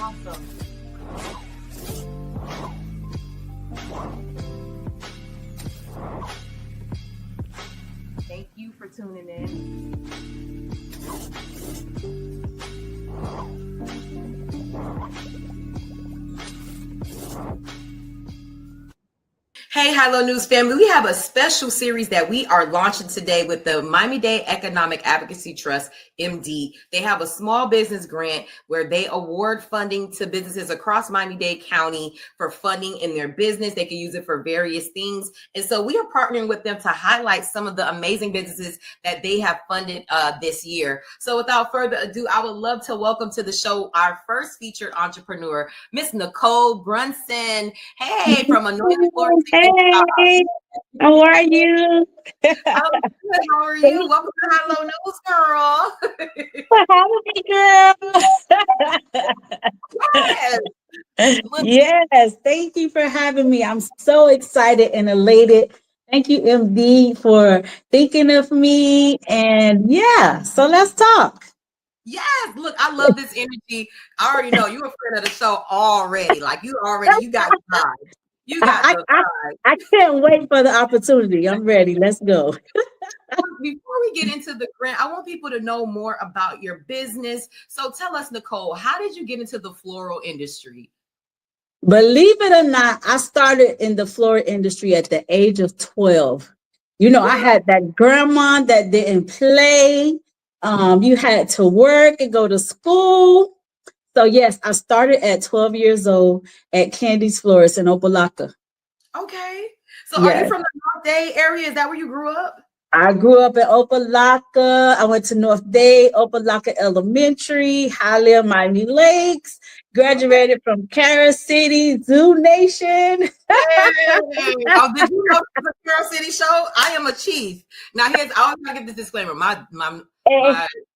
Awesome. Thank you for tuning in. Hey, Hello News family. We have a special series that we are launching today with the Miami-Dade Economic Advocacy Trust, MDEAT. They have a small business grant where they award funding to businesses across Miami-Dade County for funding in their business. They can use it for various things. And so we are partnering with them to highlight some of the amazing businesses that they have funded this year. So without further ado, I would love to welcome to the show our first featured entrepreneur, Miss Nicole Bronson. Hey, from Anointed Florist Gift Shop. Hey, how are you? I'm good. How are you? Welcome to Hello News, girl. For having me, girl. Yes, thank you for having me. I'm so excited and elated. Thank you, MD, for thinking of me. And yeah, so let's talk. Yes, look, I love this energy. I already know you're a friend of the show already. Like you got the vibe. You got the vibe. I can't wait for the opportunity. I'm ready. Let's go. Before we get into the grant, I want people to know more about your business. So tell us, Nicole, how did you get into the floral industry? Believe it or not, I started in the floral industry at the age of 12. You know, I had that grandma that didn't play. You had to work and go to school. So yes, I started at 12 years old at Candy's Florist in Opelika. Okay. So yes. Are you from the North Day area? Is that where you grew up? I grew up in Opelika. I went to North Day, Opelika Elementary, Hialeah, Miami Lakes, graduated from Carol City, Zoo Nation. Hey. Oh, did you know the Carol City show? I am a chief. Now I always gotta give this disclaimer. My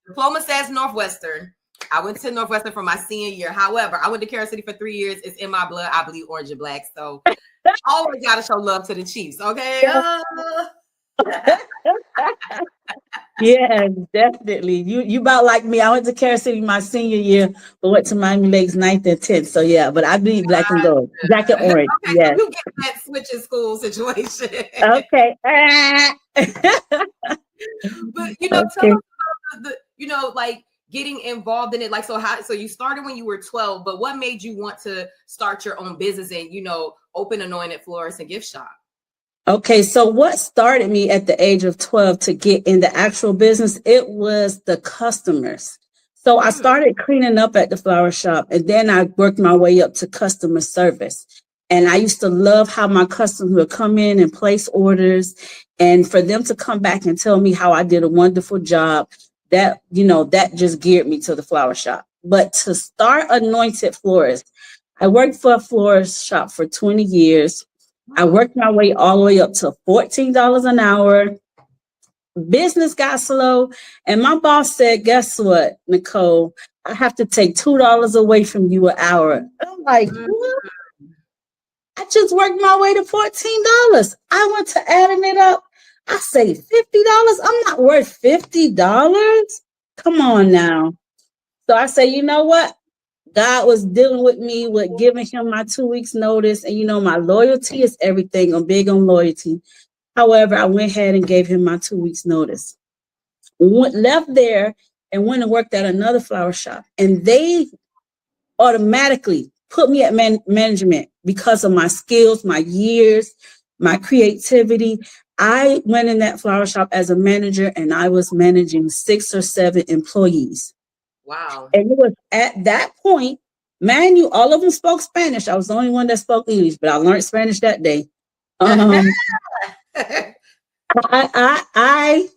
diploma says Northwestern. I went to Northwestern for my senior year. However, I went to Carol City for 3 years. It's in my blood. I bleed orange and black. So always got to show love to the Chiefs. Okay. Yeah, definitely. You about like me. I went to Carol City my senior year, but went to Miami Lakes 9th and 10th. So yeah, but I bleed black and gold. Black and orange. Okay, yes. So you get that switch in school situation. Okay. But tell us about the like getting involved in it. Like, so you started when you were 12, but what made you want to start your own business and, open Anointed Florist and Gift Shop? Okay. So what started me at the age of 12 to get in the actual business, it was the customers. So I started cleaning up at the flower shop and then I worked my way up to customer service. And I used to love how my customers would come in and place orders and for them to come back and tell me how I did a wonderful job. That just geared me to the flower shop. But to start Anointed Florist, I worked for a florist shop for 20 years. I worked my way all the way up to $14 an hour. Business got slow. And my boss said, guess what, Nicole? I have to take $2 away from you an hour. I'm like, what? I just worked my way to $14. I went to adding it up. I say $50. I'm not worth $50. Come on now. So I say, you know what? God was dealing with me with giving him my 2 weeks notice. And my loyalty is everything. I'm big on loyalty. However, I went ahead and gave him my 2 weeks notice. Left there and went and worked at another flower shop. And they automatically put me at management because of my skills, my years, my creativity. I went in that flower shop as a manager and I was managing 6 or 7 employees. Wow. And it was at that point, all of them spoke Spanish. I was the only one that spoke English, but I learned Spanish that day. I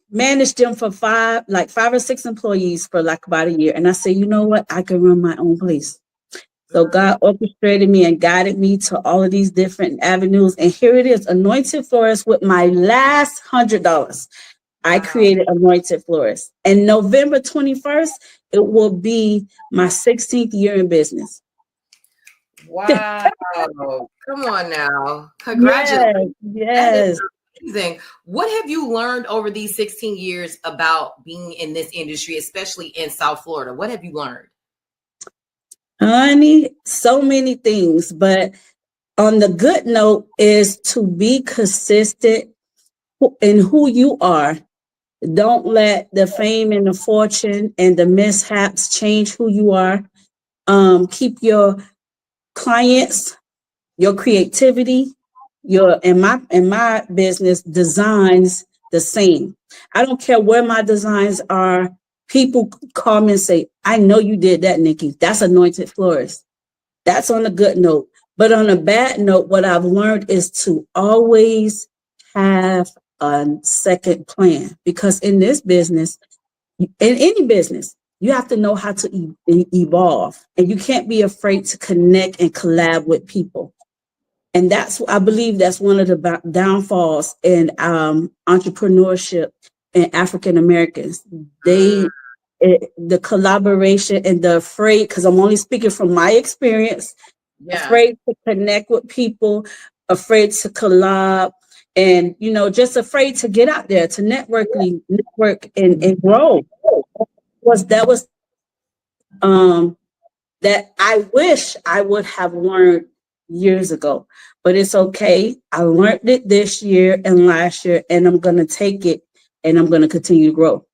managed them for 5 or 6 employees for like about a year. And I said, you know what? I can run my own place. So God orchestrated me and guided me to all of these different avenues. And here it is, Anointed Florist with my last $100. I created Anointed Florist. And November 21st, it will be my 16th year in business. Wow. Come on now. Congratulations. Yes. Amazing. What have you learned over these 16 years about being in this industry, especially in South Florida? What have you learned? Honey, so many things, but on the good note is to be consistent in who you are. Don't let the fame and the fortune and the mishaps change who you are. Keep your clients, your creativity, your in my business designs the same. I don't care where my designs are. People call me and say, "I know you did that, Nikki. That's Anointed Florist." That's on a good note. But on a bad note, what I've learned is to always have a second plan, because in this business, in any business, you have to know how to evolve, and you can't be afraid to connect and collab with people. And I believe that's one of the downfalls in entrepreneurship in African Americans. The collaboration and the afraid, because I'm only speaking from my experience, Yeah. afraid to connect with people, afraid to collab, and just afraid to get out there to network and grow. That was that I wish I would have learned years ago. But it's okay. I learned it this year and last year, and I'm going to take it and I'm going to continue to grow.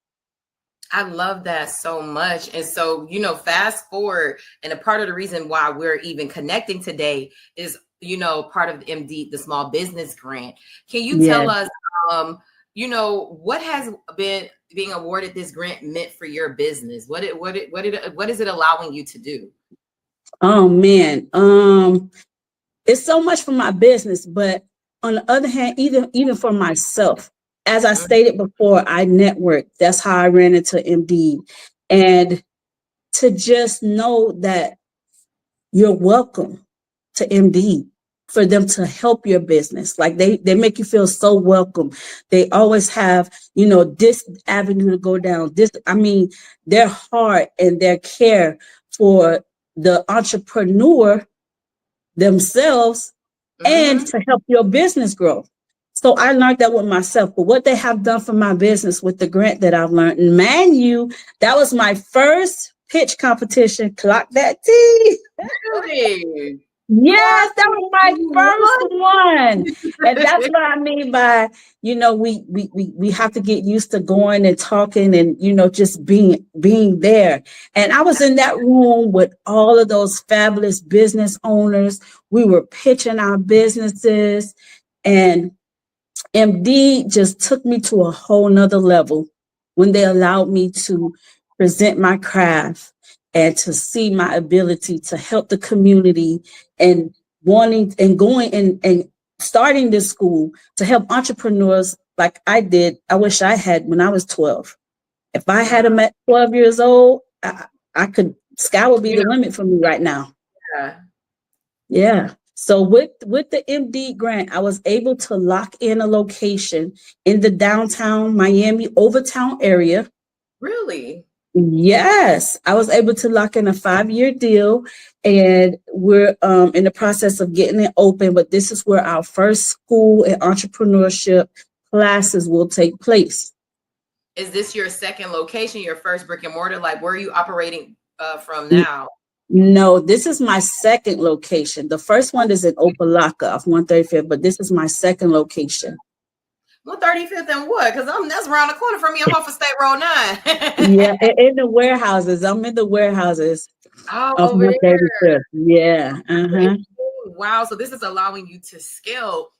I love that so much. And so, fast forward, and a part of the reason why we're even connecting today is, part of the MD, the small business grant. Can you tell us, what has been being awarded this grant meant for your business? What is it allowing you to do? Oh man. It's so much for my business, but on the other hand, even for myself, as I stated before, I networked. That's how I ran into MD. And to just know that you're welcome to MD, for them to help your business. Like they make you feel so welcome. They always have, this avenue to go down. Their heart and their care for the entrepreneur themselves and to help your business grow. So I learned that with myself. But what they have done for my business with the grant that I've learned, and man, that was my first pitch competition. Clock that T. Really? Yes, that was my first one. And that's what I mean by, we have to get used to going and talking and, just being there. And I was in that room with all of those fabulous business owners. We were pitching our businesses, and MD just took me to a whole nother level when they allowed me to present my craft and to see my ability to help the community, and wanting and going and starting this school to help entrepreneurs like I did. I wish I had when I was 12. If I had them at 12 years old, sky would be the limit for me right now. Yeah. So with the MD grant, I was able to lock in a location in the downtown Miami Overtown area. Really? Yes, I was able to lock in a 5-year deal, and we're in the process of getting it open. But this is where our first school and entrepreneurship classes will take place. Is this your second location, your first brick and mortar? Like, where are you operating from now? No, this is my second location. The first one is in Opelika off 135th, but this is my second location. 135th and what? Because that's around the corner from me. I'm off of State Road 9. Yeah, in the warehouses. I'm in the warehouses. Oh, off over 135th. there. Yeah. Wow. So this is allowing you to scale.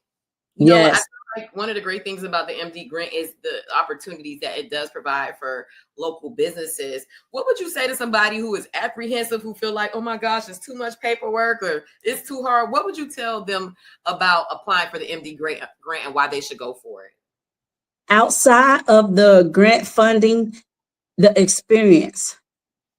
Yes. I feel like one of the great things about the MD grant is the opportunities that it does provide for local businesses. What would you say to somebody who is apprehensive, who feel like, oh my gosh, it's too much paperwork or it's too hard? What would you tell them about applying for the MD grant and why they should go for it? Outside of the grant funding, the experience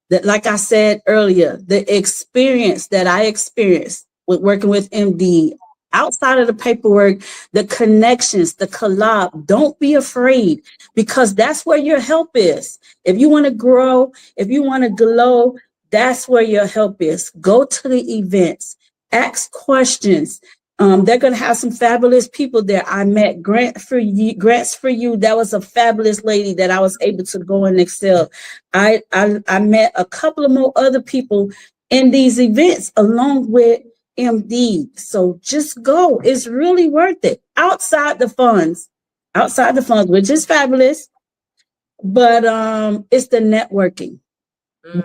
that, like I said earlier, the experience that I experienced with working with MD, outside of the paperwork, the connections, the collab, don't be afraid, because that's where your help is. If you want to grow, if you want to glow, that's where your help is. Go to the events, ask questions. They're going to have some fabulous people there. I met Grants for You. That was a fabulous lady that I was able to go and excel. I met a couple of more other people in these events along with MD. So just go. It's really worth it. Outside the funds, which is fabulous, but it's the networking.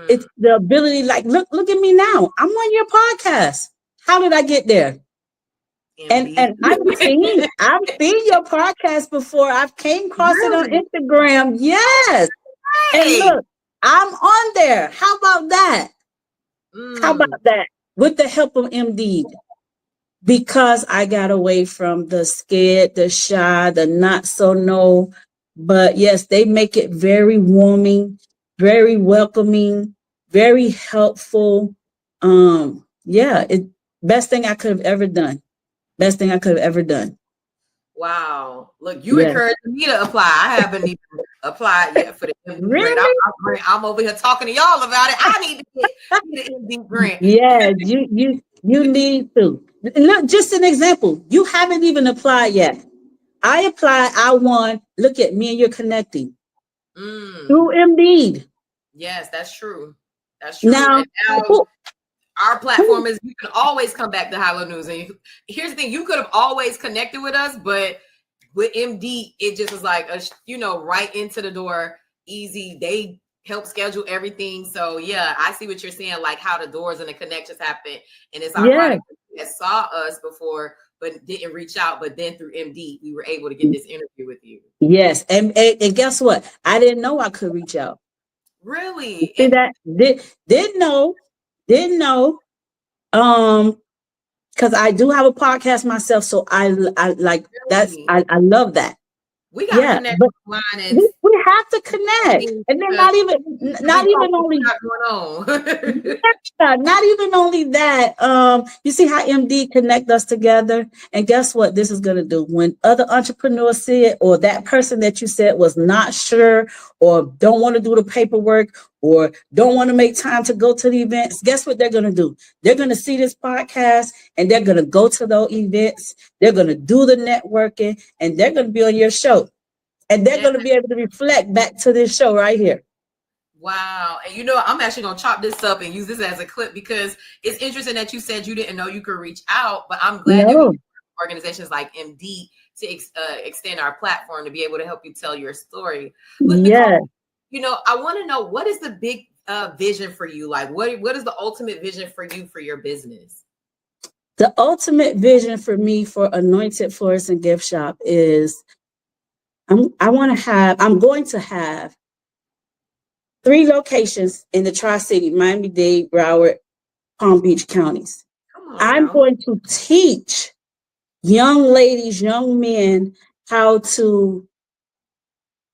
It's the ability, like, look at me now. I'm on your podcast. How did I get there? And I've seen your podcast before. I've came across it on Instagram. Yes. And look, I'm on there. How about that? How about that? With the help of MD. Because I got away from the scared, the shy, the not so know. But yes, they make it very warming, very welcoming, very helpful. Best thing I could have ever done. Best thing I could have ever done. Wow. Look, you encouraged me to apply. I haven't even applied yet for the MD grant. I'm over here talking to y'all about it. I need to get the MD grant. Yeah, you need to. Look, just an example. You haven't even applied yet. I applied, I won. Look at me and you're connecting. Through MD. Yes, that's true. That's true. Now our platform is, you can always come back to High Low News. And here's the thing, you could have always connected with us, but with MD, it just was like, right into the door, easy. They help schedule everything. So yeah, I see what you're saying, like how the doors and the connections happen. And it's ironic that saw us before, but didn't reach out. But then through MD, we were able to get this interview with you. Yes. And guess what? I didn't know I could reach out. Really? See that? Didn't know. Because I do have a podcast myself, so I like that's I love that. We got to connect online. We have to connect, and then not even only that. You see how MD connect us together, and guess what? This is gonna do when other entrepreneurs see it, or that person that you said was not sure, or don't want to do the paperwork, or don't want to make time to go to the events. Guess what they're gonna do? They're gonna see this podcast, and they're gonna go to those events. They're gonna do the networking, and they're gonna be on your show. And they're going to be able to reflect back to this show right here. Wow. And I'm actually going to chop this up and use this as a clip, because it's interesting that you said you didn't know you could reach out, but I'm glad that we organizations like MD to extend our platform to be able to help you tell your story. Look, Nicole, I want to know, what is the big vision for you? Like, what is the ultimate vision for you for your business? The ultimate vision for me for Anointed Florist and Gift Shop is I'm going to have 3 locations in the Tri-City, Miami-Dade, Broward, Palm Beach counties. I'm going to teach young ladies, young men how to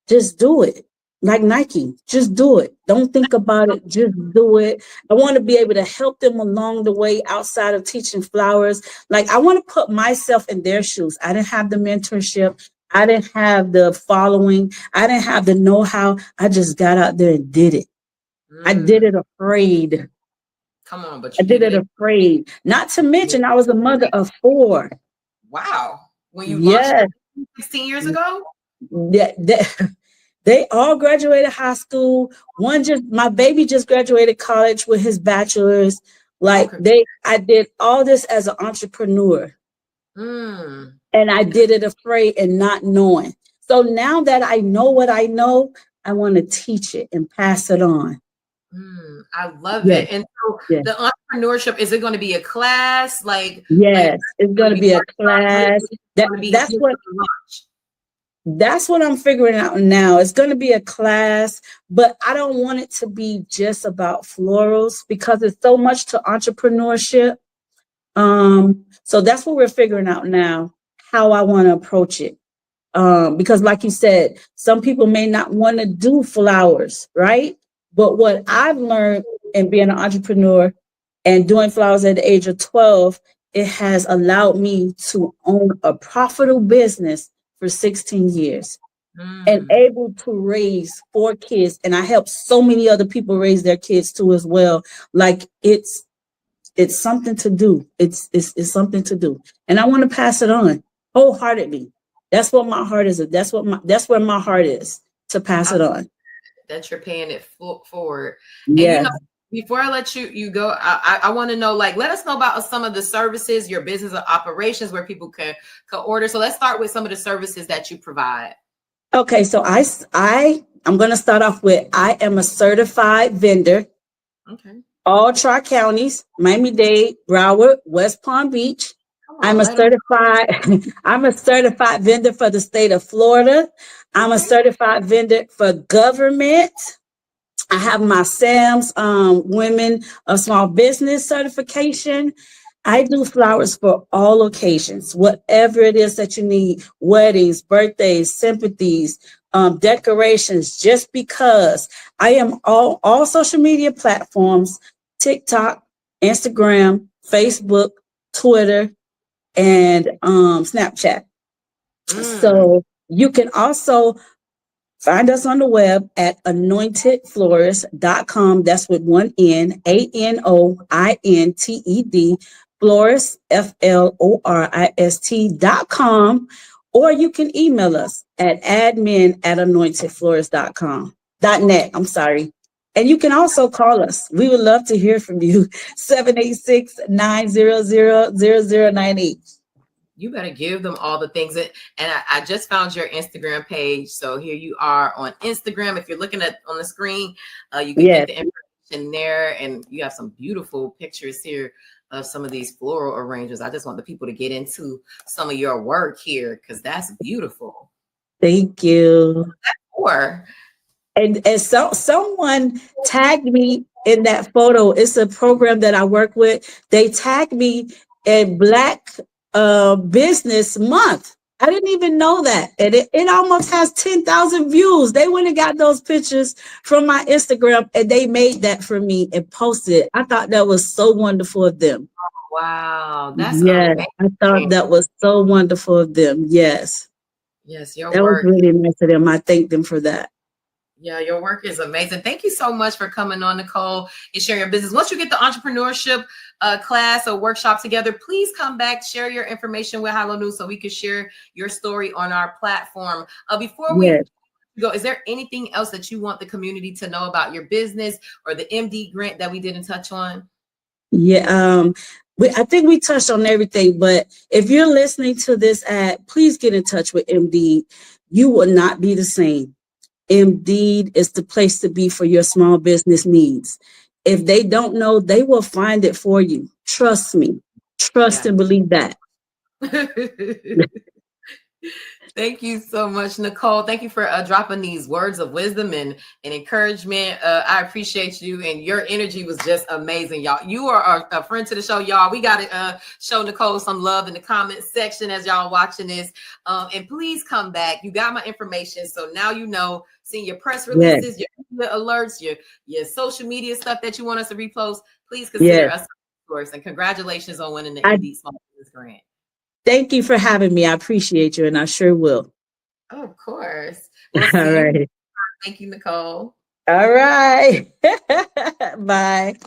just do it. Like Nike, just do it. Don't think about it, just do it. I want to be able to help them along the way outside of teaching flowers. Like, I want to put myself in their shoes. I didn't have the mentorship. I didn't have the following. I didn't have the know-how. I just got out there and did it. I did it afraid. Come on, but I did it afraid. Not to mention, I was a mother of 4. Wow. When you launched 16 years ago? They all graduated high school. My baby just graduated college with his bachelor's. Like, I did all this as an entrepreneur. And I did it afraid and not knowing. So now that I know what I know, I want to teach it and pass it on. I love it. And so the entrepreneurship, is it going to be a class? Yes, it's going to be a class. That's what I'm figuring out now. It's going to be a class, but I don't want it to be just about florals, because it's so much to entrepreneurship. So that's what we're figuring out now, how I want to approach it. Because like you said, some people may not want to do flowers, right? But what I've learned in being an entrepreneur and doing flowers at the age of 12, it has allowed me to own a profitable business for 16 years and able to raise 4 kids. And I help so many other people raise their kids too as well. Like, it's something to do. It's something to do. And I want to pass it on wholeheartedly. That's what my heart is. That's where my heart is, to pass it on. That you're paying it forward. Yeah. And before I let you go, I want to know, like, let us know about some of the services, your business operations where people can order. So let's start with some of the services that you provide. Okay, so I'm going to start off with I am a certified vendor. Okay. All Tri-Counties, Miami-Dade, Broward, West Palm Beach. I'm a certified I'm a certified vendor for the state of Florida. I'm a certified vendor for government. I have my SAMS Women of Small Business certification. I do flowers for all occasions, whatever it is that you need, weddings, birthdays, sympathies, decorations, just because I am all social media platforms, TikTok, Instagram, Facebook, Twitter, and Snapchat. So you can also find us on the web at anointedflorist.com. That's with one N, ANOINTED, florist, FLORIST.com. Or you can email us at admin@anointedflorist.com. .net, I'm sorry. And you can also call us. We would love to hear from you. 786-900-0098. You better give them all the things. And I just found your Instagram page. So here you are on Instagram. If you're looking at on the screen, you can get the information there. And you have some beautiful pictures here of some of these floral arrangements. I just want the people to get into some of your work here because that's beautiful. Thank you. Or And so someone tagged me in that photo. It's a program that I work with. They tagged me in Black Business Month. I didn't even know that. And it almost has 10,000 views. They went and got those pictures from my Instagram and they made that for me and posted it. I thought that was so wonderful of them. Wow. That's amazing. I thought that was so wonderful of them. Yes. Yes, your that work was really nice of them. I thank them for that. Yeah, your work is amazing. Thank you so much for coming on, Nicole, and sharing your business. Once you get the entrepreneurship class or workshop together, please come back, share your information with Hello News so we can share your story on our platform. Before we go, is there anything else that you want the community to know about your business or the MD grant that we didn't touch on? Yeah, I think we touched on everything, but if you're listening to this ad, please get in touch with MD. You will not be the same. MD is the place to be for your small business needs. If they don't know, they will find it for you. Trust me. Trust and believe that. Thank you so much, Nicole. Thank you for dropping these words of wisdom and encouragement. I appreciate you, and your energy was just amazing, y'all. You are a friend to the show, y'all. We got to show Nicole some love in the comment section as y'all watching this. And please come back. You got my information, so now you know. Seeing your press releases, your alerts, your social media stuff that you want us to repost. Please consider us a source. And congratulations on winning the MD Small Business Grant. Thank you for having me. I appreciate you, and I sure will. Oh, of course. We'll see All right. Thank you, Nicole. All right. Bye.